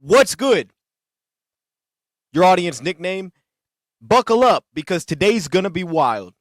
What's good? Your audience nickname? Buckle up because today's going to be wild.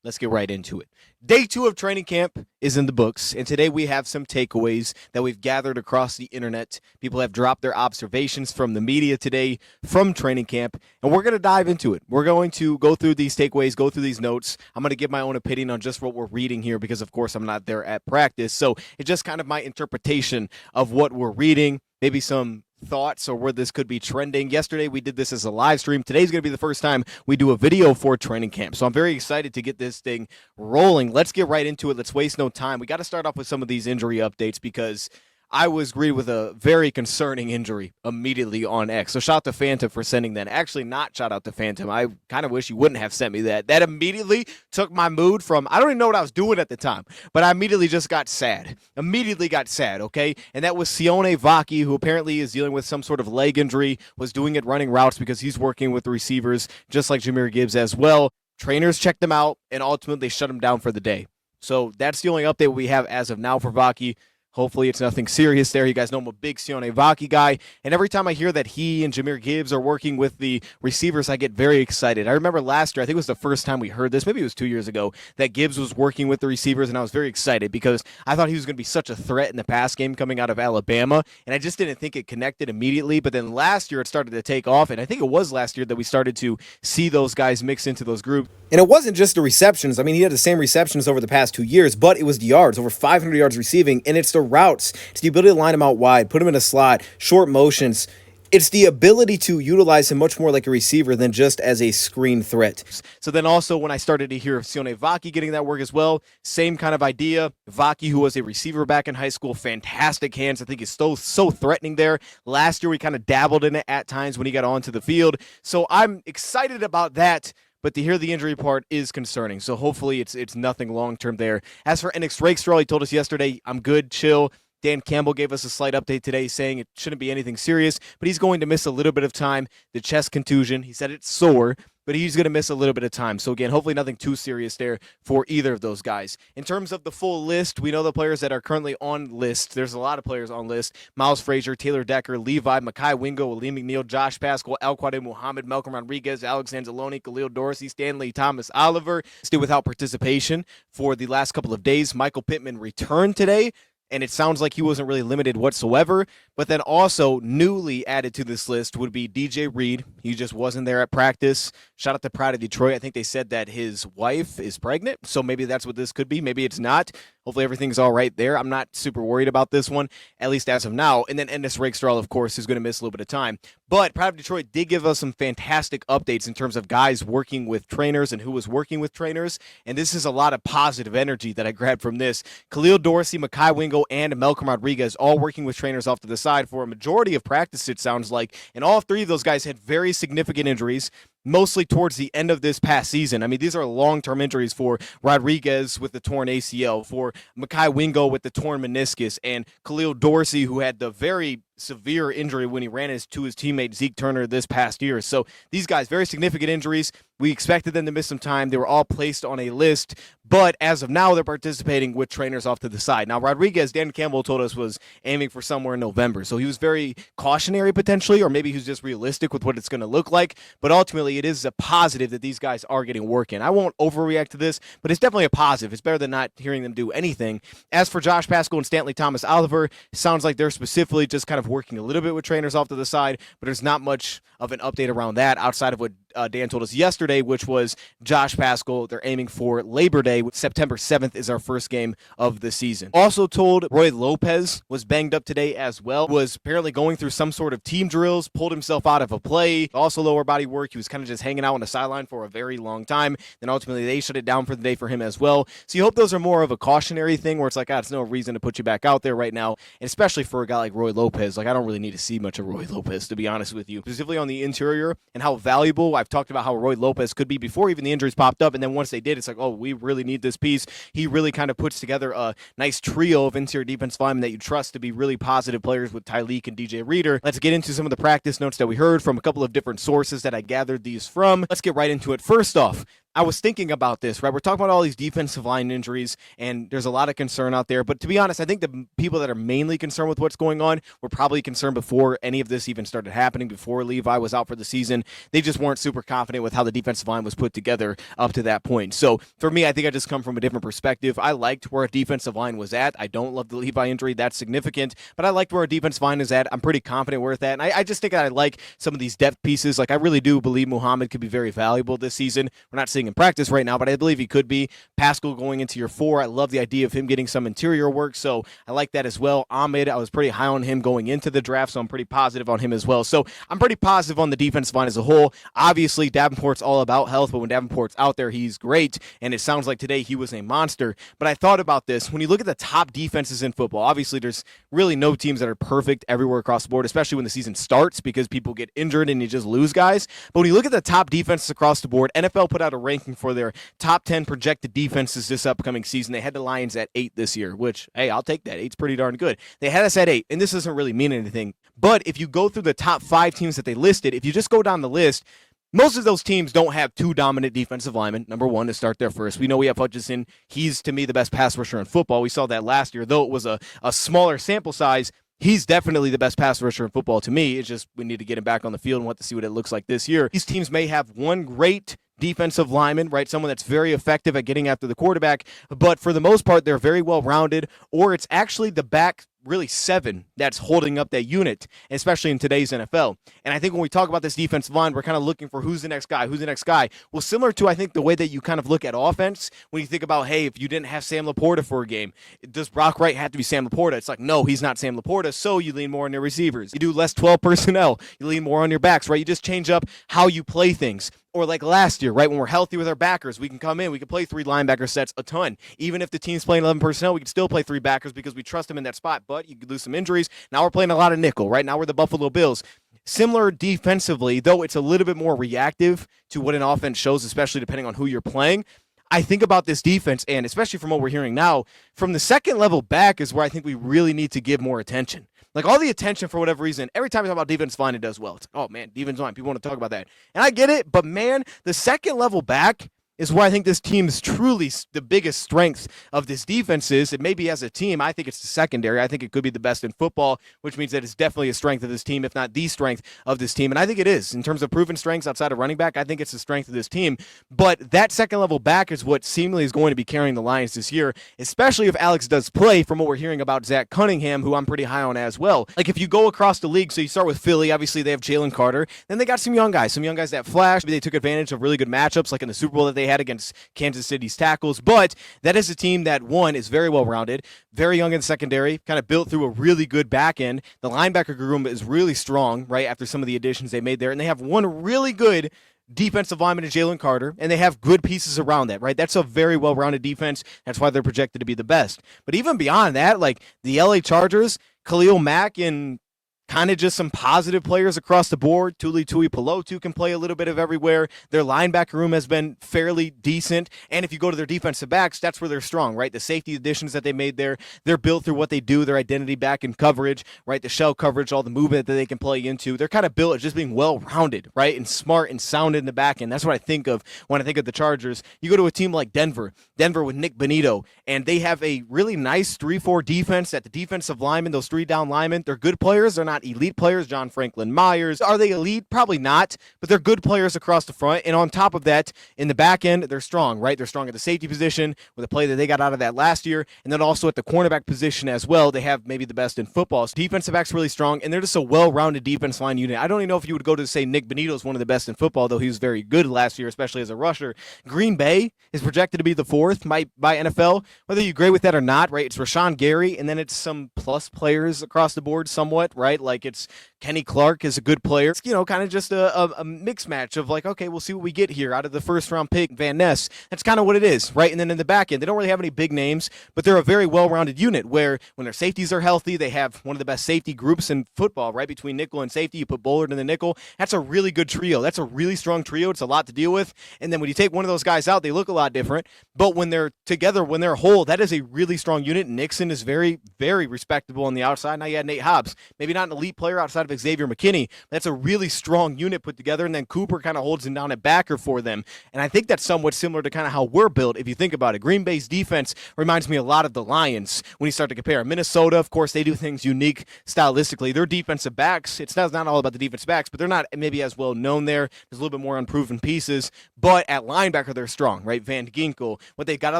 Let's get right into it. Day 2 of training camp is in the books, and today we have some takeaways that we've gathered across the internet. People have dropped their observations from the media today from training camp, and we're going to dive into it. We're going to go through these takeaways, go through these notes. I'm going to give my own opinion on just what we're reading here because, of course, I'm not there at practice. So it's just kind of my interpretation of what we're reading, maybe some thoughts or where this could be trending. Yesterday we did this as a live stream. Today's going to be the first time we do a video for training camp. So I'm very excited to get this thing rolling. Let's get right into it. Let's waste no time. We got to start off with some of these injury updates because I was greeted with a very concerning injury immediately on X. So shout out to Phantom for sending that. Actually, not shout out to Phantom. I kind of wish you wouldn't have sent me that. That immediately took my mood from, I don't even know what I was doing at the time, but I immediately just got sad. Okay? And that was Sione Vaki, who apparently is dealing with some sort of leg injury, was doing it running routes because he's working with the receivers, just like Jahmyr Gibbs as well. Trainers checked him out, and ultimately shut him down for the day. So that's the only update we have as of now for Vaki. Hopefully it's nothing serious there. You guys know I'm a big Sione Vaki guy. And every time I hear that he and Jahmyr Gibbs are working with the receivers, I get very excited. I remember last year, I think it was the first time we heard this, maybe it was 2 years ago, that Gibbs was working with the receivers, and I was very excited because I thought he was going to be such a threat in the pass game coming out of Alabama, and I just didn't think it connected immediately. But then last year it started to take off, and I think it was last year that we started to see those guys mix into those groups. And it wasn't just the receptions. I mean, he had the same receptions over the past 2 years, but it was the yards, over 500 yards receiving, and it's the routes. It's the ability to line him out wide, put him in a slot, short motions. It's the ability to utilize him much more like a receiver than just as a screen threat. So then also when I started to hear of Sione Vaki getting that work as well, same kind of idea. Vaki, who was a receiver back in high school, fantastic hands. I think he's so threatening there. Last year we kind of dabbled in it at times when he got onto the field. So I'm excited about that. But to hear the injury part is concerning. So hopefully it's nothing long-term there. As for Enix Rakestraw, he told us yesterday, I'm good, chill. Dan Campbell gave us a slight update today saying it shouldn't be anything serious, but he's going to miss a little bit of time. The chest contusion, he said it's sore, but he's going to miss a little bit of time. So again, hopefully nothing too serious there for either of those guys. In terms of the full list, we know the players that are currently on list. There's a lot of players on list. Miles Frazier, Taylor Decker, Levi, Mekhi Wingo, Aleem McNeil, Josh Pascal, Alquade Muhammad, Malcolm Rodriguez, Alex Anzalone, Khalil Dorsey, Stanley Thomas Oliver. Still without participation for the last couple of days. Michael Pittman returned today, and it sounds like he wasn't really limited whatsoever. But then also newly added to this list would be DJ Reed. He just wasn't there at practice. Shout out to Pride of Detroit. I think they said that his wife is pregnant, so maybe that's what this could be. Maybe it's not. Hopefully everything's all right there. I'm not super worried about this one, at least as of now. And then Ennis Rakestraw, of course, is going to miss a little bit of time. But Pride of Detroit did give us some fantastic updates in terms of guys working with trainers and who was working with trainers. And this is a lot of positive energy that I grabbed from this. Khalil Dorsey, Mekhi Wingo, and Malcolm Rodriguez all working with trainers off to the side for a majority of practice, it sounds like. And all three of those guys had very significant injuries, mostly towards the end of this past season. I mean, these are long-term injuries for Rodriguez with the torn ACL, for Mekhi Wingo with the torn meniscus, and Khalil Dorsey, who had the very severe injury when he ran to his teammate Zeke Turner this past year. So these guys, very significant injuries. We expected them to miss some time. They were all placed on a list, but as of now, they're participating with trainers off to the side. Now, Rodriguez, Dan Campbell told us, was aiming for somewhere in November, so he was very cautionary potentially, or maybe he's just realistic with what it's going to look like, but ultimately it is a positive that these guys are getting work in. I won't overreact to this, but it's definitely a positive. It's better than not hearing them do anything. As for Josh Pascal and Stanley Thomas Oliver, it sounds like they're specifically just kind of working a little bit with trainers off to the side, but there's not much of an update around that outside of what Dan told us yesterday, which was Josh Pascal, they're aiming for Labor Day. September 7th is our first game of the season. Also told Roy Lopez was banged up today as well, was apparently going through some sort of team drills, pulled himself out of a play, also lower body work. He was kind of just hanging out on the sideline for a very long time. Then ultimately they shut it down for the day for him as well. So you hope those are more of a cautionary thing where it's like, it's no reason to put you back out there right now. And especially for a guy like Roy Lopez, like I don't really need to see much of Roy Lopez, to be honest with you, specifically on the interior and how valuable. I've talked about how Roy Lopez could be before even the injuries popped up, and then once they did, it's like, oh, we really need this piece. He really kind of puts together a nice trio of interior defense linemen that you trust to be really positive players with Tyleek and DJ Reader. Let's get into some of the practice notes that we heard from a couple of different sources that I gathered these from. Let's get right into it. First off, I was thinking about this, right? We're talking about all these defensive line injuries, and there's a lot of concern out there. But to be honest, I think the people that are mainly concerned with what's going on were probably concerned before any of this even started happening, before Levi was out for the season. They just weren't super confident with how the defensive line was put together up to that point. So for me, I think I just come from a different perspective. I liked where our defensive line was at. I don't love the Levi injury. That's significant. But I liked where our defensive line is at. I'm pretty confident where it's at. And I just think that I like some of these depth pieces. Like, I really do believe Muhammad could be very valuable this season. We're not seeing in practice right now, but I believe he could be. Pascal going into year 4. I love the idea of him getting some interior work, so I like that as well. Ahmed, I was pretty high on him going into the draft, so I'm pretty positive on him as well. So I'm pretty positive on the defensive line as a whole. Obviously, Davenport's all about health, but when Davenport's out there, he's great, and it sounds like today he was a monster. But I thought about this. When you look at the top defenses in football, obviously there's really no teams that are perfect everywhere across the board, especially when the season starts, because people get injured and you just lose guys. But when you look at the top defenses across the board, NFL put out a ranking for their top 10 projected defenses this upcoming season. They had the Lions at 8 this year, which, hey, I'll take that. 8's pretty darn good. They had us at 8, and this doesn't really mean anything. But if you go through the top 5 teams that they listed, if you just go down the list, most of those teams don't have 2 dominant defensive linemen. Number 1, to start there first. We know we have Hutchinson. He's, to me, the best pass rusher in football. We saw that last year. Though it was a smaller sample size, he's definitely the best pass rusher in football to me. It's just we need to get him back on the field and want to see what it looks like this year. These teams may have one great defensive lineman, right? Someone that's very effective at getting after the quarterback, but for the most part, they're very well rounded, or it's actually the back really 7 that's holding up that unit, especially in today's NFL. And I think when we talk about this defensive line, we're kind of looking for who's the next guy. Well, similar to, I think, the way that you kind of look at offense, when you think about, hey, if you didn't have Sam Laporta for a game, does Brock Wright have to be Sam Laporta? It's like, no, he's not Sam Laporta, so you lean more on your receivers. You do less 12 personnel. You lean more on your backs, right? You just change up how you play things. Or like last year, right, when we're healthy with our backers, we can come in, we can play 3 linebacker sets a ton. Even if the team's playing 11 personnel, we can still play 3 backers because we trust them in that spot. But you could lose some injuries. Now we're playing a lot of nickel, right? Now we're the Buffalo Bills. Similar defensively, though it's a little bit more reactive to what an offense shows, especially depending on who you're playing. I think about this defense, and especially from what we're hearing now, from the second level back is where I think we really need to give more attention. Like, all the attention, for whatever reason, every time we talk about defensive line, it does well. It's like, oh, man, defensive line, people want to talk about that. And I get it, but, man, the second level back is where I think this team is truly the biggest strength of this defense is. It maybe as a team, I think it's the secondary. I think it could be the best in football, which means that it's definitely a strength of this team, if not the strength of this team. And I think it is. In terms of proven strengths outside of running back, I think it's the strength of this team. But that second level back is what seemingly is going to be carrying the Lions this year, especially if Alex does play, from what we're hearing about Zack Cunningham, who I'm pretty high on as well. Like, if you go across the league, so you start with Philly, obviously they have Jalen Carter. Then they got some young guys that flash. Maybe they took advantage of really good matchups, like in the Super Bowl that they had against Kansas City's tackles, but that is a team that, one, is very well-rounded, very young in the secondary, kind of built through a really good back end. The linebacker room is really strong, right, after some of the additions they made there, and they have one really good defensive lineman in Jalen Carter, and they have good pieces around that, right? That's a very well-rounded defense. That's why they're projected to be the best. But even beyond that, like the LA Chargers, Khalil Mack and kind of just some positive players across the board. Tuli Tuipulotu can play a little bit of everywhere. Their linebacker room has been fairly decent. And if you go to their defensive backs, that's where they're strong, right? The safety additions that they made there, they're built through what they do, their identity back in coverage, right? The shell coverage, all the movement that they can play into. They're kind of built as just being well-rounded, right? And smart and sound in the back end. That's what I think of when I think of the Chargers. You go to a team like Denver with Nick Bonito, and they have a really nice 3-4 defense at the defensive linemen, those 3-down linemen. They're good players. They're not elite players. John Franklin Myers. Are they elite? Probably not, but they're good players across the front. And on top of that, in the back end, they're strong, right? They're strong at the safety position with the play that they got out of that last year. And then also at the cornerback position as well, they have maybe the best in football. So defensive back's really strong, and they're just a well-rounded defense line unit. I don't even know if you would go to say Nick Bonito is one of the best in football, though he was very good last year, especially as a rusher. Green Bay is projected to be the 4th by NFL. Whether you agree with that or not, right? It's Rashawn Gary, and then it's some plus players across the board somewhat, right? Like it's Kenny Clark is a good player. It's, kind of just a mix match of like, okay, we'll see what we get here out of the first-round pick, Van Ness. That's kind of what it is, right? And then in the back end, they don't really have any big names, but they're a very well-rounded unit where when their safeties are healthy, they have one of the best safety groups in football, right? Between nickel and safety, you put Bullard in the nickel. That's a really good trio. That's a really strong trio. It's a lot to deal with. And then when you take one of those guys out, they look a lot different. But when they're together, when they're whole, that is a really strong unit. Nixon is very, very respectable on the outside. Now you had Nate Hobbs. Maybe not an elite player outside of have Xavier McKinney. That's a really strong unit put together, and then Cooper kind of holds him down at backer for them. And I think that's somewhat similar to kind of how we're built, if you think about it. Green Bay's defense reminds me a lot of the Lions when you start to compare. Minnesota, of course, they do things unique stylistically. Their defensive backs, it's not all about the defensive backs, but they're not maybe as well known there. There's a little bit more unproven pieces, but at linebacker, they're strong, right? Van Ginkel, what they got out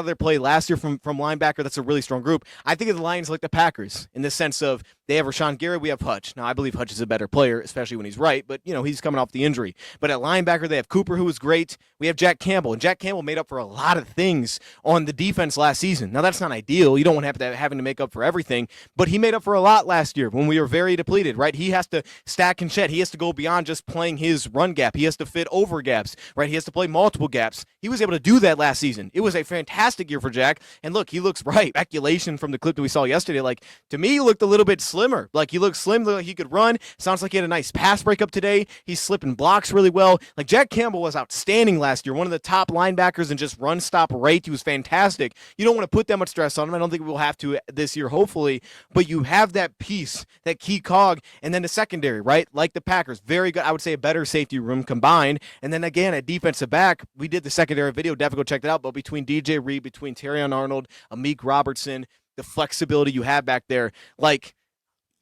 of their play last year from linebacker, that's a really strong group. I think of the Lions like the Packers in the sense of they have Rashawn Gary, we have Hutch. Now, I believe Hutch is a better player, especially when he's right, but, he's coming off the injury. But at linebacker, they have Cooper, who is great. We have Jack Campbell, and Jack Campbell made up for a lot of things on the defense last season. Now, that's not ideal. You don't want to have having to make up for everything, but he made up for a lot last year when we were very depleted, right? He has to stack and shed. He has to go beyond just playing his run gap. He has to fit over gaps, right? He has to play multiple gaps. He was able to do that last season. It was a fantastic year for Jack, and look, he looks right. Speculation from the clip that we saw yesterday, to me, he looked a little bit slimmer. He looked slim, like he could run. Sounds like he had a nice pass breakup today. He's slipping blocks really well. Jack Campbell was outstanding last year, one of the top linebackers in just run stop rate. He was fantastic. You don't want to put that much stress on him. I don't think we'll have to this year, hopefully, but you have that piece, that key cog, and then the secondary, right? Like the Packers, very good. I would say a better safety room combined. And then again, at defensive back, we did the secondary video. Definitely go check that out. But between DJ Reed, between Terrion Arnold, Amik Robertson, the flexibility you have back there,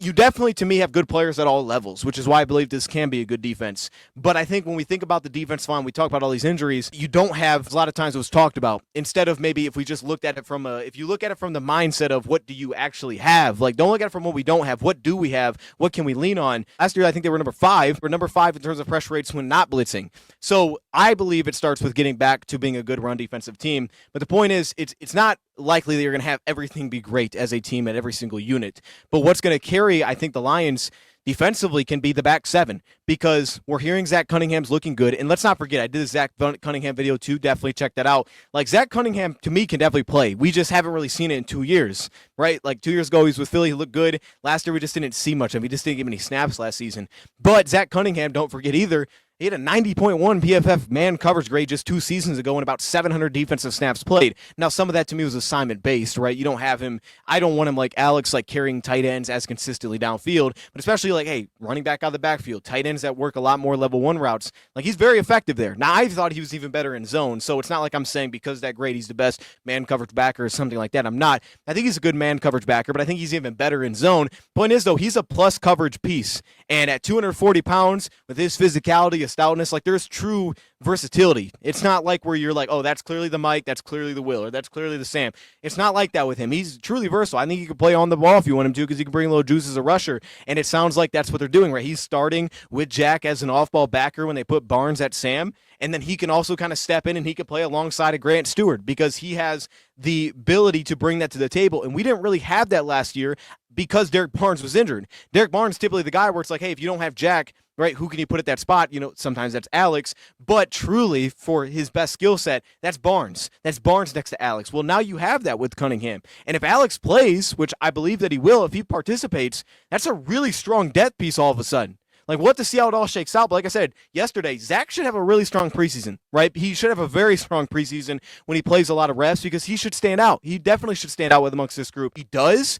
you definitely, to me, have good players at all levels, which is why I believe this can be a good defense. But I think when we think about the defense line, we talk about all these injuries, you don't have, a lot of times it was talked about, instead of maybe if we just looked at it if you look at it from the mindset of what do you actually have, don't look at it from what we don't have, what do we have, what can we lean on? Last year, I think they were number 5. We're number 5 in terms of pressure rates when not blitzing. So I believe it starts with getting back to being a good run defensive team. But the point is, it's not likely that you're going to have everything be great as a team at every single unit. But what's going to carry, I think, the Lions defensively can be the back 7, because we're hearing Zack Cunningham's looking good. And let's not forget, I did the Zack Cunningham video too. Definitely check that out. Zack Cunningham, to me, can definitely play. We just haven't really seen it in 2 years, right? 2 years ago, he was with Philly. He looked good. Last year, we just didn't see much of him. He just didn't give any snaps last season. But Zack Cunningham, don't forget either, he had a 90.1 PFF man coverage grade just 2 seasons ago and about 700 defensive snaps played. Now, some of that to me was assignment-based, right? You don't have him. I don't want him like Alex, carrying tight ends as consistently downfield, but especially hey, running back out of the backfield, tight ends that work a lot more level 1 routes. He's very effective there. Now, I thought he was even better in zone, so it's not like I'm saying because of that grade he's the best man coverage backer or something like that. I'm not. I think he's a good man coverage backer, but I think he's even better in zone. Point is, though, he's a plus coverage piece, and at 240 pounds, with his physicality, his stoutness, there's true versatility. It's not where you're oh, that's clearly the Mike, that's clearly the Will, or that's clearly the Sam. It's not like that with him. He's truly versatile. I think he can play on the ball if you want him to, because he can bring a little juice as a rusher, and it sounds like that's what they're doing, right? He's starting with Jack as an off-ball backer when they put Barnes at Sam, and then he can also kind of step in and he can play alongside of Grant Stewart, because he has the ability to bring that to the table, and we didn't really have that last year because Derek Barnes was injured. Derek Barnes typically the guy where it's hey, if you don't have Jack, right, who can you put at that spot? Sometimes that's Alex, but truly for his best skill set, that's Barnes. That's Barnes next to Alex. Well, now you have that with Cunningham. And if Alex plays, which I believe that he will, if he participates, that's a really strong depth piece all of a sudden. We'll have to see how it all shakes out. But like I said yesterday, Zach should have a really strong preseason, right? He should have a very strong preseason when he plays a lot of reps, because he should stand out. He definitely should stand out with amongst this group. He does.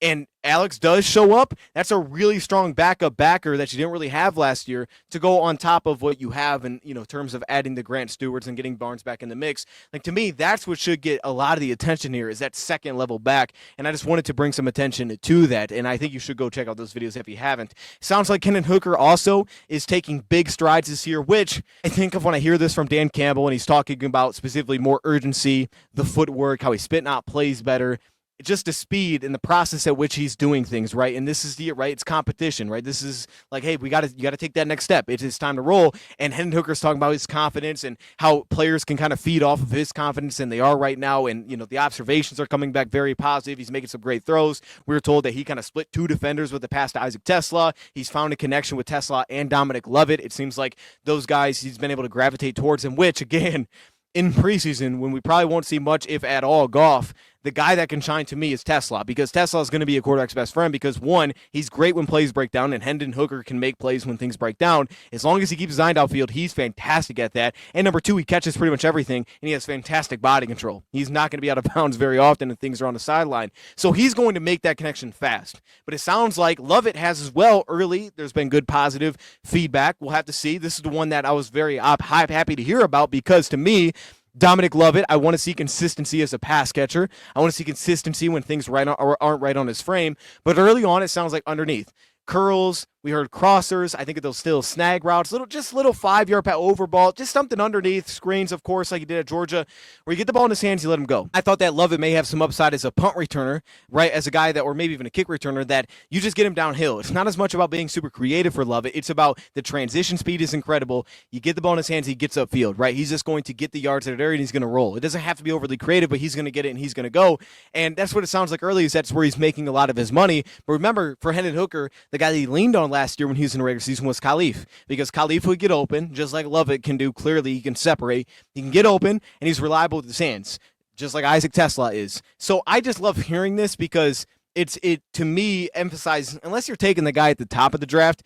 And Alex does show up. That's a really strong backup backer that you didn't really have last year to go on top of what you have in terms of adding the Grant Stewarts and getting Barnes back in the mix. To me, that's what should get a lot of the attention here, is that second level back. And I just wanted to bring some attention to that. And I think you should go check out those videos if you haven't. Sounds like Hendon Hooker also is taking big strides this year, which I think of when I hear this from Dan Campbell and he's talking about specifically more urgency, the footwork, how he's spitting out plays better. Just the speed and the process at which he's doing things, right? And this is right? It's competition, right? This is hey, you got to take that next step. It's time to roll. And Hendon Hooker's talking about his confidence and how players can kind of feed off of his confidence, and they are right now. And the observations are coming back very positive. He's making some great throws. We were told that he kind of split 2 defenders with the pass to Isaac Tesla. He's found a connection with Tesla and Dominic Lovett. It seems like those guys he's been able to gravitate towards him, which again, in preseason, when we probably won't see much, if at all, Goff, the guy that can shine to me is Tesla, because Tesla is going to be a quarterback's best friend because, one, he's great when plays break down, and Hendon Hooker can make plays when things break down. As long as he keeps his eye downfield, he's fantastic at that. And number two, he catches pretty much everything, and he has fantastic body control. He's not going to be out of bounds very often and things are on the sideline. So he's going to make that connection fast. But it sounds like Lovett has as well early. There's been good positive feedback. We'll have to see. This is the one that I was very happy to hear about because to me, Dominic Lovett, I want to see consistency as a pass catcher. I want to see consistency when things aren't right on his frame. But early on, it sounds like underneath. Curls, we heard crossers. I think they'll still snag routes, little 5-yard over ball, just something underneath screens, of course, like he did at Georgia, where you get the ball in his hands, you let him go. I thought that Lovett may have some upside as a punt returner, right? As a guy that, or maybe even a kick returner, that you just get him downhill. It's not as much about being super creative for Lovett. It's about the transition speed is incredible. You get the ball in his hands, he gets upfield, right? He's just going to get the yards at that area and he's going to roll. It doesn't have to be overly creative, but he's going to get it and he's going to go. And that's what it sounds like early, is that's where he's making a lot of his money. But remember, for Hendon Hooker, the guy that he leaned on last year when he was in the regular season was Khalif, because Khalif would get open, just like Lovett can do. Clearly, he can separate. He can get open, and he's reliable with his hands, just like Isaac Tesla is. So I just love hearing this because it to me emphasizes, unless you're taking the guy at the top of the draft,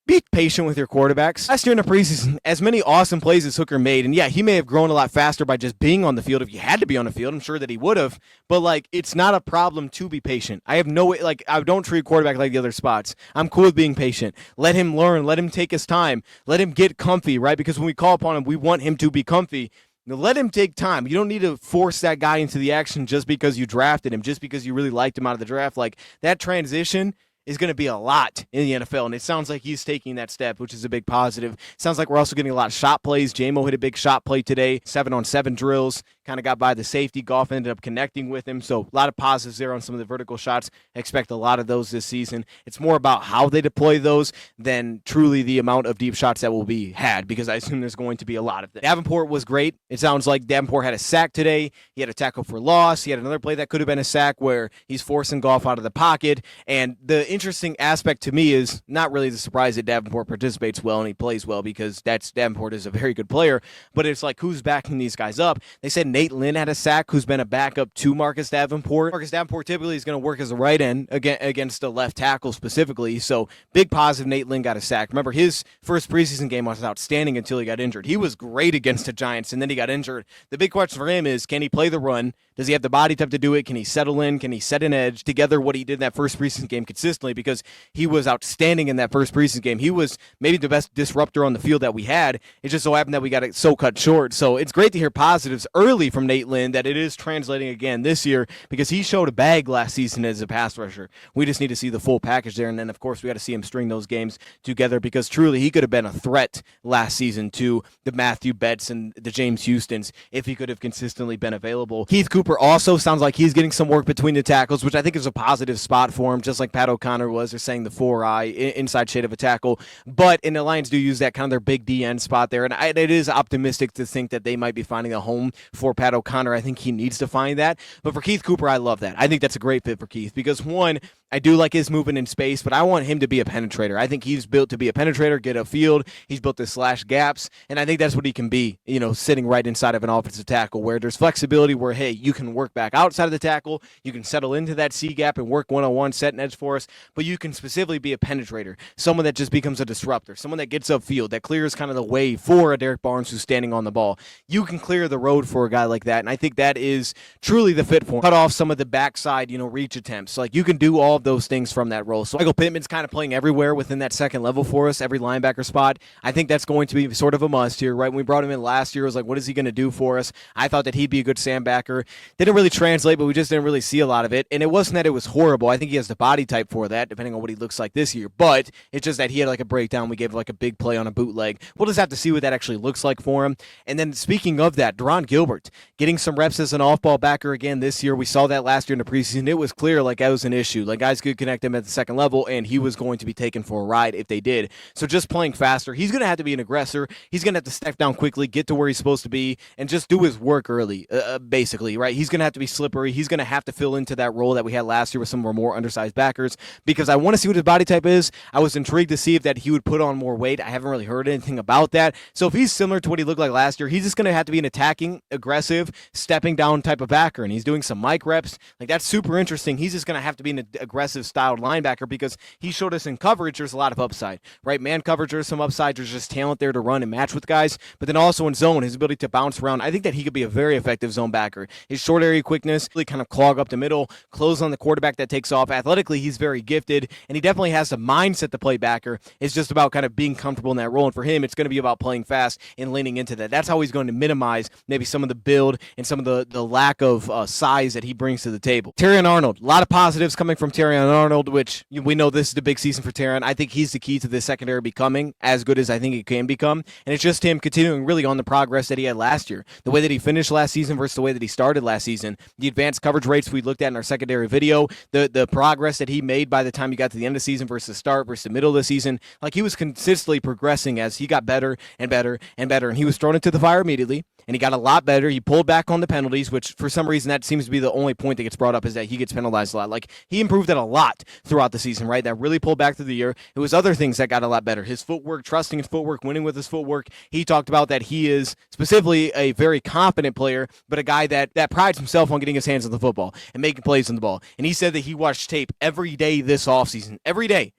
be patient with your quarterbacks. Last year in the preseason, as many awesome plays as Hooker made, and yeah, he may have grown a lot faster by just being on the field. If you had to be on the field, I'm sure that he would have. But, like, it's not a problem to be patient. I don't treat quarterback like the other spots. I'm cool with being patient. Let him learn. Let him take his time. Let him get comfy, right? Because when we call upon him, we want him to be comfy. Now, let him take time. You don't need to force that guy into the action just because you drafted him, just because you really liked him out of the draft. Like, that transition is going to be a lot in the NFL, and it sounds like he's taking that step, which is a big positive. Sounds like we're also getting a lot of shot plays. J-Mo hit a big shot play today, 7-on-7 drills, kind of got by the safety. Goff ended up connecting with him, so a lot of positives there on some of the vertical shots. I expect a lot of those this season. It's more about how they deploy those than truly the amount of deep shots that will be had, because I assume there's going to be a lot of them. Davenport was great. It sounds like Davenport had a sack today. He had a tackle for loss. He had another play that could have been a sack where he's forcing Goff out of the pocket, and the interesting aspect to me is not really the surprise that Davenport participates well and he plays well, because Davenport is a very good player, but it's like, who's backing these guys up? They said Nate Lynn had a sack, who's been a backup to Marcus Davenport. Marcus Davenport typically is going to work as a right end against a left tackle specifically, so big positive. Nate Lynn got a sack. Remember, his first preseason game was outstanding until he got injured. He was great against the Giants, and then he got injured. The big question for him is, can he play the run? Does he have the body type to do it? Can he settle in? Can he set an edge together what he did in that first preseason game consistently? Because he was outstanding in that first preseason game. He was maybe the best disruptor on the field that we had. It just so happened that we got it so cut short. So it's great to hear positives early from Nate Lynn, that it is translating again this year, because he showed a bag last season as a pass rusher. We just need to see the full package there. And then, of course, we got to see him string those games together, because truly he could have been a threat last season to the Matthew Betts and the James Houstons if he could have consistently been available. Keith Cooper also sounds like he's getting some work between the tackles, which I think is a positive spot for him, just like Pat O'Connor was. They're saying the 4-eye inside shade of a tackle. But the Lions do use that kind of their big DN spot there, and it is optimistic to think that they might be finding a home for Pat O'Connor. I think he needs to find that. But for Keith Cooper, I love that. I think that's a great fit for Keith, because one, I do like his movement in space, but I want him to be a penetrator. I think he's built to be a penetrator, get upfield. He's built to slash gaps, and I think that's what he can be, sitting right inside of an offensive tackle, where there's flexibility, where, hey, you can work back outside of the tackle, you can settle into that C gap and work one-on-one, set an edge for us, but you can specifically be a penetrator, someone that just becomes a disruptor, someone that gets upfield, that clears kind of the way for a Derek Barnes who's standing on the ball. You can clear the road for a guy like that, and I think that is truly the fit for him. Cut off some of the backside, reach attempts. Like, you can do all of those things from that role. So Michael Pittman's kind of playing everywhere within that second level for us, every linebacker spot. I think that's going to be sort of a must here, right? When we brought him in last year, it was like, what is he going to do for us? I thought that he'd be a good sandbacker. Didn't really translate, but we just didn't really see a lot of it. And it wasn't that it was horrible. I think he has the body type for that, depending on what he looks like this year. But it's just that he had like a breakdown. We gave like a big play on a bootleg. We'll just have to see what that actually looks like for him. And then speaking of that, Deron Gilbert getting some reps as an off-ball backer again this year. We saw that last year in the preseason. It was clear like that was an issue. Like, guys could connect him at the second level, and he was going to be taken for a ride if they did. So just playing faster, he's going to have to be an aggressor. He's going to have to step down quickly, get to where he's supposed to be, and just do his work early, basically, right? He's going to have to be slippery. He's going to have to fill into that role that we had last year with some of our more undersized backers, because I want to see what his body type is. I was intrigued to see if that he would put on more weight. I haven't really heard anything about that. So if he's similar to what he looked like last year, he's just going to have to be an attacking, aggressive, stepping down type of backer, and he's doing some mic reps. Like, that's super interesting. He's just going to have to be an aggressive styled linebacker, because he showed us in coverage there's a lot of upside, right? Man coverage, there's some upside. There's just talent there to run and match with guys, but then also in zone, his ability to bounce around. I think that he could be a very effective zone backer. His short area quickness, really kind of clog up the middle, close on the quarterback that takes off. Athletically, he's very gifted, and he definitely has the mindset to play backer. It's just about kind of being comfortable in that role, and for him, it's going to be about playing fast and leaning into that. That's how he's going to minimize maybe some of the build and some of the lack of size that he brings to the table. Terrion Arnold, a lot of positives coming from Terrion Arnold, which we know this is the big season for Terrion. I think he's the key to this secondary becoming as good as I think it can become, and it's just him continuing really on the progress that he had last year. The way that he finished last season versus the way that he started last season, the advanced coverage rates we looked at in our secondary video, the progress that he made by the time he got to the end of the season versus the start versus the middle of the season, like, he was consistently progressing as he got better and better and better, and he was thrown into the fire immediately, and he got a lot better. He pulled back on the penalties, which for some reason that seems to be the only point that gets brought up, is that he gets penalized a lot. Like, he improved that a lot throughout the season, right? That really pulled back through the year. It was other things that got a lot better. His footwork, trusting his footwork, winning with his footwork. He talked about that he is specifically a very confident player, but a guy that prides himself on getting his hands on the football and making plays on the ball. And he said that he watched tape every day this offseason, every day,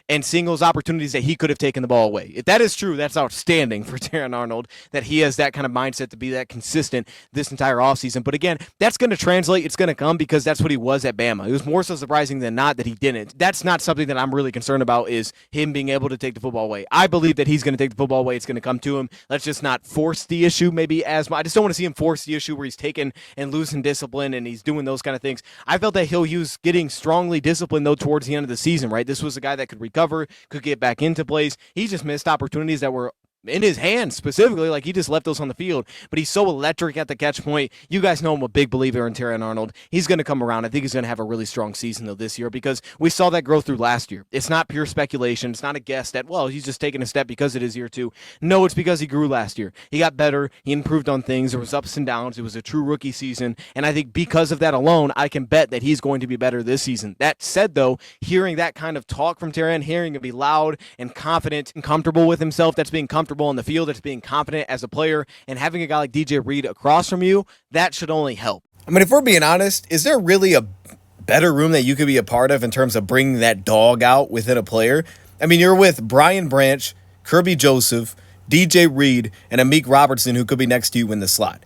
and seeing those opportunities that he could have taken the ball away. If that is true, that's outstanding for Terrion Arnold, that he has that kind of mindset to be that consistent this entire offseason. But again, that's going to translate. It's going to come because that's what he was at Bama. It was more so surprising than not that he didn't. That's not something that I'm really concerned about, is him being able to take the football away. I believe that he's going to take the football away. It's going to come to him. Let's just not force the issue maybe as much. I just don't want to see him force the issue where he's taking and losing discipline and he's doing those kind of things. I felt that he was getting strongly disciplined, though, towards the end of the season, right? This was a guy that could recover, could get back into plays. He just missed opportunities that were in his hands specifically, like, he just left those on the field. But he's so electric at the catch point. You guys know I'm a big believer in Terrion Arnold. He's going to come around. I think he's going to have a really strong season, though, this year, because we saw that growth through last year. It's not pure speculation. It's not a guess that, well, he's just taking a step because it is year two. No, it's because he grew last year. He got better. He improved on things. There was ups and downs. It was a true rookie season. And I think because of that alone, I can bet that he's going to be better this season. That said, though, hearing that kind of talk from Terrion, hearing him be loud and confident and comfortable with himself, that's being comfortable on the field, that's being confident as a player, and having a guy like DJ Reed across from you, that should only help. I mean, if we're being honest, is there really a better room that you could be a part of in terms of bringing that dog out within a player? I mean, you're with Brian Branch, Kirby Joseph, DJ Reed, and Amik Robertson, who could be next to you in the slot.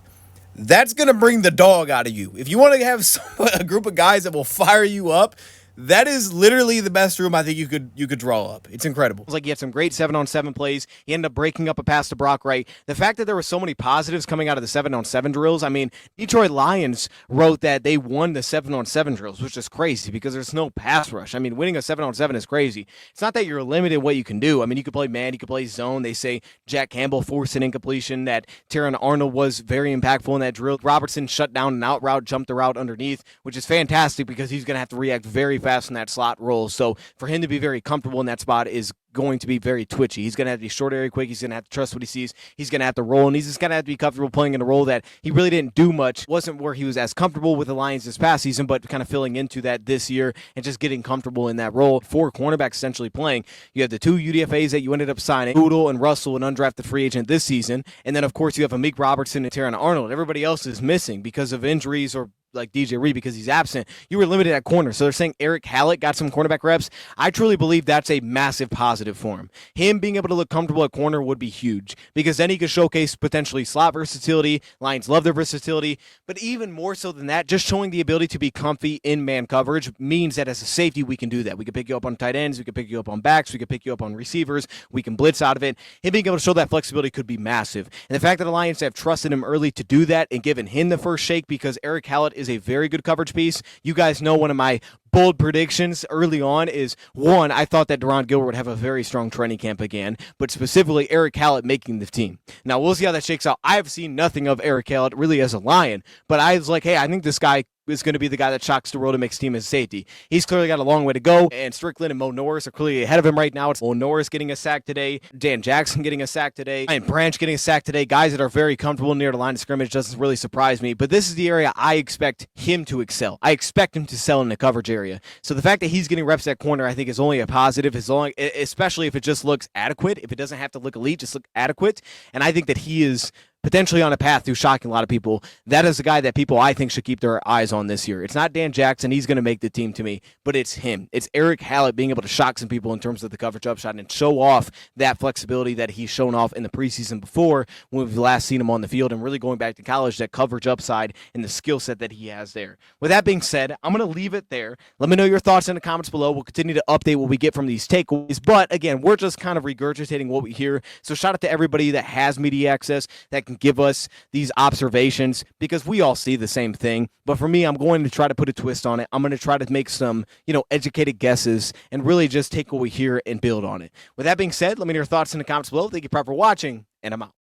That's going to bring the dog out of you. If you want to have a group of guys that will fire you up, that is literally the best room I think you could draw up. It's incredible. Like, he had some great 7-on-7 plays. He ended up breaking up a pass to Brock Wright. The fact that there were so many positives coming out of the 7-on-7 drills, I mean, Detroit Lions wrote that they won the 7-on-7 drills, which is crazy because there's no pass rush. I mean, winning a 7-on-7 is crazy. It's not that you're limited in what you can do. I mean, you could play man, you could play zone. They say Jack Campbell forced an incompletion, that Terrion Arnold was very impactful in that drill. Robertson shut down an out route, jumped the route underneath, which is fantastic because he's going to have to react very fast in that slot role. So for him to be very comfortable in that spot is going to be very twitchy. He's going to have to be short area quick. He's going to have to trust what he sees. He's going to have to roll, and he's just going to have to be comfortable playing in a role that he really didn't do much. Wasn't where he was as comfortable with the Lions this past season, but kind of filling into that this year and just getting comfortable in that role. 4 cornerbacks essentially playing. You have the 2 UDFAs that you ended up signing, Boodle and Russell, an undrafted free agent this season, and then of course you have Amik Robertson and Terrion Arnold. Everybody else is missing because of injuries or like DJ Reed because he's absent. You were limited at corner. So they're saying Eric Hallett got some cornerback reps. I truly believe that's a massive positive for him. Him being able to look comfortable at corner would be huge because then he could showcase potentially slot versatility. Lions love their versatility. But even more so than that, just showing the ability to be comfy in man coverage means that as a safety, we can do that. We can pick you up on tight ends. We can pick you up on backs. We can pick you up on receivers. We can blitz out of it. Him being able to show that flexibility could be massive. And the fact that the Lions have trusted him early to do that and given him the first shake because Eric Hallett is a very good coverage piece. You guys know one of my bold predictions early on is, one, I thought that Deron Gilbert would have a very strong training camp again, but specifically Eric Hallett making the team. Now, we'll see how that shakes out. I have seen nothing of Eric Hallett really as a Lion, but I was like, hey, I think this guy is going to be the guy that shocks the world and makes team as safety. He's clearly got a long way to go, and Strickland and Mo Norris are clearly ahead of him right now. It's Mo Norris getting a sack today, Dan Jackson getting a sack today, and Branch getting a sack today. Guys that are very comfortable near the line of scrimmage doesn't really surprise me, but this is the area I expect him to excel. I expect him to excel in the coverage area. So the fact that he's getting reps at corner, I think, is only a positive, especially if it just looks adequate. If it doesn't have to look elite, just look adequate. And I think that he is potentially on a path to shocking a lot of people. That is the guy that people, I think, should keep their eyes on this year. It's not Dan Jackson. He's going to make the team to me, but it's him. It's Eric Hallett being able to shock some people in terms of the coverage upshot and show off that flexibility that he's shown off in the preseason before when we've last seen him on the field, and really going back to college, that coverage upside and the skill set that he has there. With that being said, I'm going to leave it there. Let me know your thoughts in the comments below. We'll continue to update what we get from these takeaways, but again, we're just kind of regurgitating what we hear. So shout out to everybody that has media access that can give us these observations, because we all see the same thing. But for me, I'm going to try to put a twist on it. I'm going to try to make some, educated guesses and really just take what we hear and build on it. With that being said, let me know your thoughts in the comments below. Thank you for watching, and I'm out.